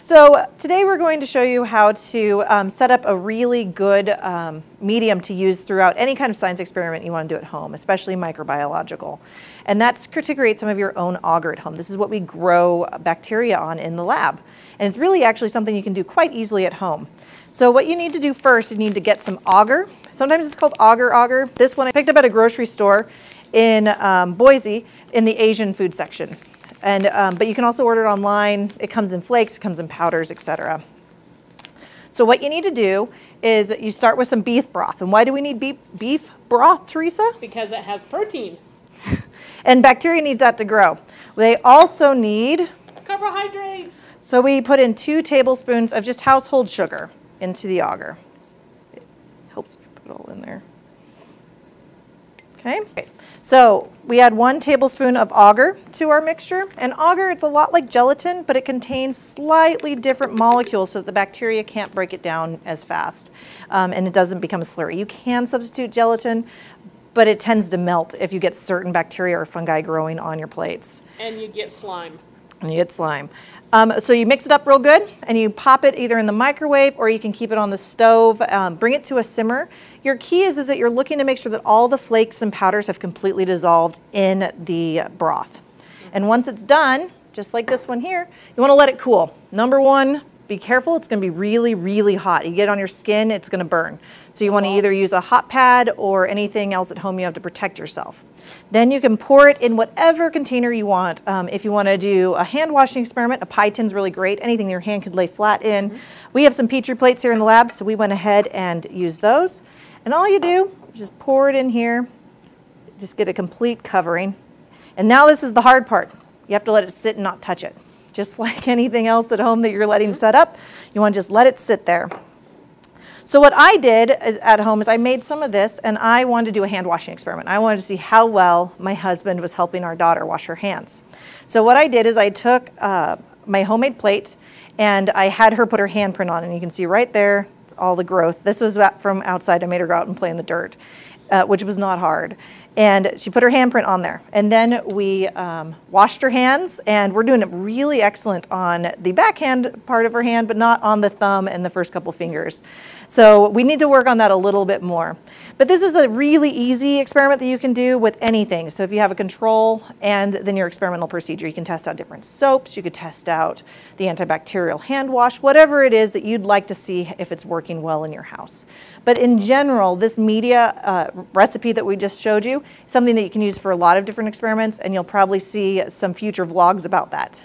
So today we're going to show you how to set up a really good medium to use throughout any kind of science experiment you want to do at home, especially microbiological. And that's to create some of your own agar at home. This is what we grow bacteria on in the lab. And it's really actually something you can do quite easily at home. So what you need to do first, you need to get some agar. Sometimes it's called agar. This one I picked up at a grocery store in Boise in the Asian food section. And, but you can also order it online. It comes in flakes, it comes in powders, etc. So what you need to do is you start with some beef broth. And why do we need beef broth, Teresa? Because it has protein. And bacteria needs that to grow. They also need Carbohydrates. So we put in 2 tablespoons of just household sugar into the agar. It helps if you put it all in there. Okay. So we add 1 tablespoon of agar to our mixture. And agar, it's a lot like gelatin, but it contains slightly different molecules so that the bacteria can't break it down as fast. And it doesn't become a slurry. You can substitute gelatin, but it tends to melt if you get certain bacteria or fungi growing on your plates. And you get slime. And you get slime. So you mix it up real good and you pop it either in the microwave or you can keep it on the stove, bring it to a simmer. Your key is that you're looking to make sure that all the flakes and powders have completely dissolved in the broth. And once it's done, just like this one here, you want to let it cool. Number 1, be careful, it's going to be really, really hot. You get it on your skin, it's going to burn. So you want to either use a hot pad or anything else at home you have to protect yourself. Then you can pour it in whatever container you want. If you want to do a hand washing experiment, a pie tin's really great. Anything your hand could lay flat in. We have some Petri plates here in the lab, so we went ahead and used those. And all you do is just pour it in here, just get a complete covering. And now this is the hard part. You have to let it sit and not touch it. Just like anything else at home that you're letting set up, you want to just let it sit there. So what I did at home is I made some of this and I wanted to do a hand washing experiment. I wanted to see how well my husband was helping our daughter wash her hands. So what I did is I took my homemade plate and I had her put her handprint on, and you can see right there all the growth. This was from outside. I made her go out and play in the dirt, which was not hard. And she put her handprint on there. And then we washed her hands, and we're doing it really excellent on the backhand part of her hand, but not on the thumb and the first couple fingers. So we need to work on that a little bit more. But this is a really easy experiment that you can do with anything. So if you have a control and then your experimental procedure, you can test out different soaps, you could test out the antibacterial hand wash, whatever it is that you'd like to see if it's working well in your house. But in general, this media recipe that we just showed you is something that you can use for a lot of different experiments, and you'll probably see some future vlogs about that.